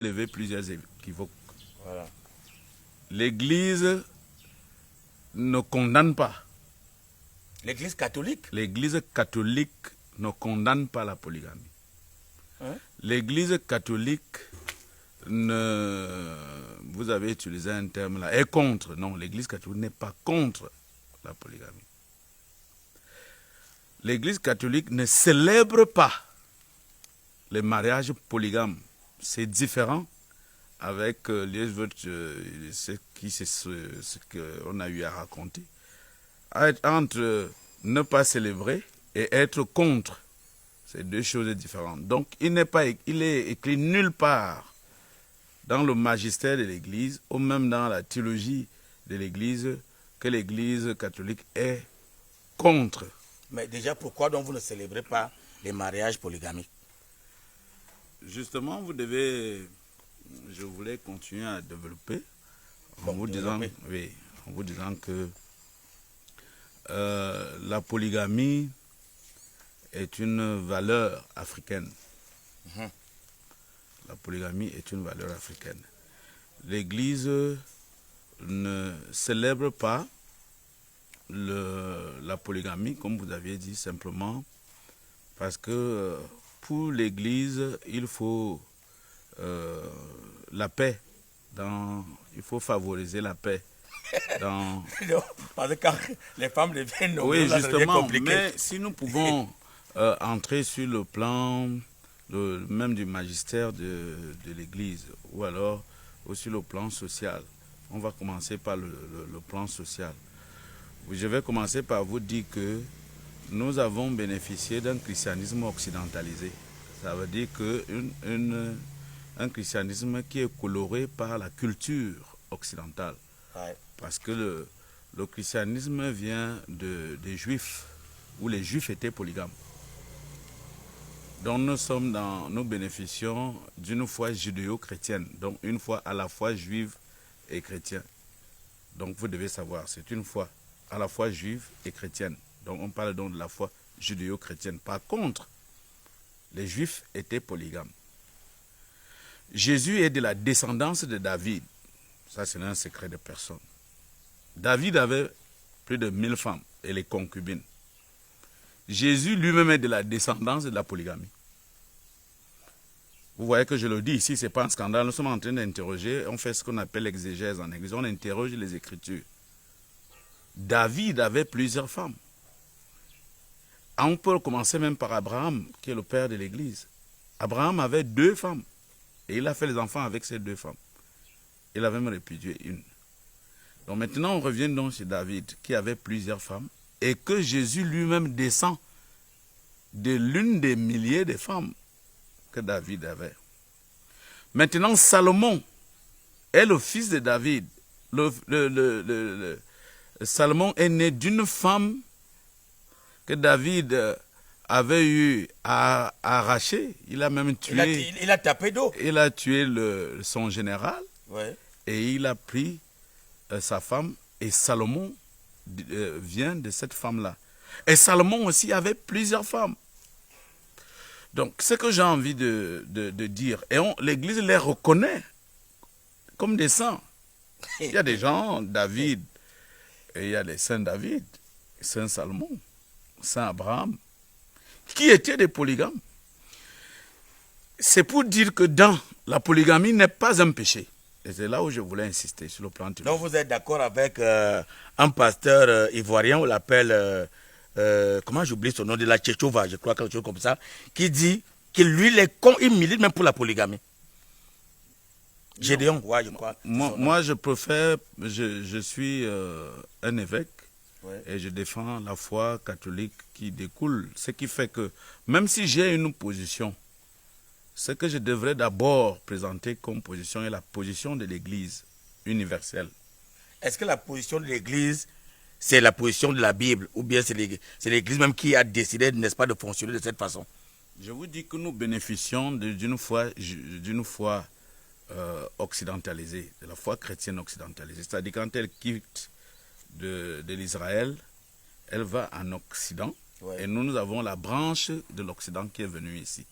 lever plusieurs équivoques. Voilà. L'Église ne condamne pas. L'Église catholique? L'Église catholique ne condamne pas la polygamie. Hein? L'Église catholique ne... Vous avez utilisé un terme là, est contre. Non, l'Église catholique n'est pas contre la polygamie. L'Église catholique ne célèbre pas les mariages polygames. C'est différent avec ce qu'on a eu à raconter. Entre ne pas célébrer et être contre, c'est deux choses différentes. Donc, il est écrit nulle part dans le magistère de l'Église ou même dans la théologie de l'Église que l'Église catholique est contre. Mais déjà, pourquoi donc vous ne célébrez pas les mariages polygamiques? Justement, je voulais continuer à développer en vous disant que la polygamie est une valeur africaine. La polygamie est une valeur africaine. L'Église ne célèbre pas la polygamie, comme vous aviez dit, simplement parce que pour l'Église, il faut la paix. Il faut favoriser la paix. Non, parce que quand les femmes deviennent nombreuses, Oui, ça devient justement, compliqué. mais si nous pouvons entrer sur le plan même du magistère de l'Église, ou alors aussi le plan social, on va commencer par le plan social. Je vais commencer par vous dire que nous avons bénéficié d'un christianisme occidentalisé. Ça veut dire un christianisme qui est coloré par la culture occidentale. Ouais. Parce que le christianisme vient des juifs, où les juifs étaient polygames. Donc nous bénéficions d'une foi judéo-chrétienne, donc une foi à la fois juive et chrétienne. Donc vous devez savoir, c'est une foi à la fois juive et chrétienne. Donc on parle donc de la foi judéo-chrétienne. Par contre, les juifs étaient polygames. Jésus est de la descendance de David. Ça, c'est un secret de personne. David avait plus de 1000 femmes et les concubines. Jésus lui-même est de la descendance de la polygamie. Vous voyez que je le dis ici, ce n'est pas un scandale. Nous sommes en train d'interroger, on fait ce qu'on appelle l'exégèse en église, on interroge les Écritures. David avait plusieurs femmes. On peut commencer même par Abraham, qui est le père de l'Église. Abraham avait 2 femmes et il a fait les enfants avec ces 2 femmes. Il a même répudié une. Donc maintenant, on revient donc sur David, qui avait plusieurs femmes, et que Jésus lui-même descend de l'une des milliers de femmes que David avait. Maintenant, Salomon est le fils de David. Salomon est né d'une femme que David avait eu à arracher. Il a même tué. Il a tapé d'eau. Il a tué son général. Ouais. Et il a pris sa femme, et Salomon vient de cette femme-là. Et Salomon aussi avait plusieurs femmes. Donc, ce que j'ai envie de dire, et l'Église les reconnaît comme des saints. Il y a des gens, David, et il y a les saints David, saint Salomon, saint Abraham, qui étaient des polygames. C'est pour dire que dans la polygamie n'est pas un péché. Et c'est là où je voulais insister sur le plan théologique. Donc vous êtes d'accord avec un pasteur ivoirien, on l'appelle, comment j'oublie son nom, de la Tchéchova, je crois, quelque chose comme ça, qui dit que lui, il milite même pour la polygamie. Gédéon, ouais, je crois. Moi, je préfère, je suis un évêque, ouais, et je défends la foi catholique qui découle. Ce qui fait que, même si j'ai une position, ce que je devrais d'abord présenter comme position est la position de l'Église universelle. Est-ce que la position de l'Église, c'est la position de la Bible, ou bien c'est l'Église même qui a décidé, n'est-ce pas, de fonctionner de cette façon? Je vous dis que nous bénéficions d'une foi occidentalisée, de la foi chrétienne occidentalisée. C'est-à-dire quand elle quitte de l'Israël, elle va en Occident, ouais, et nous avons la branche de l'Occident qui est venue ici.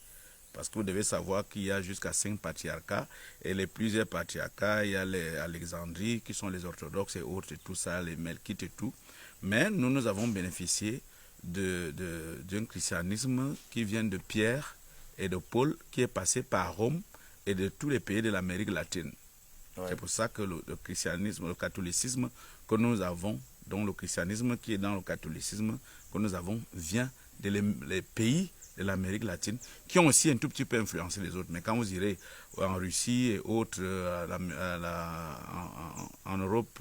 Parce que vous devez savoir qu'il y a jusqu'à 5 patriarcats, et les plusieurs patriarcats, il y a les Alexandrie, qui sont les orthodoxes et autres, et tout ça, les Melkites et tout. Mais nous avons bénéficié d'un christianisme qui vient de Pierre et de Paul, qui est passé par Rome et de tous les pays de l'Amérique latine. Ouais. C'est pour ça que le christianisme, le catholicisme que nous avons, donc le christianisme qui est dans le catholicisme que nous avons, vient des pays de l'Amérique latine, qui ont aussi un tout petit peu influencé les autres. Mais quand vous irez en Russie et autres, en Europe,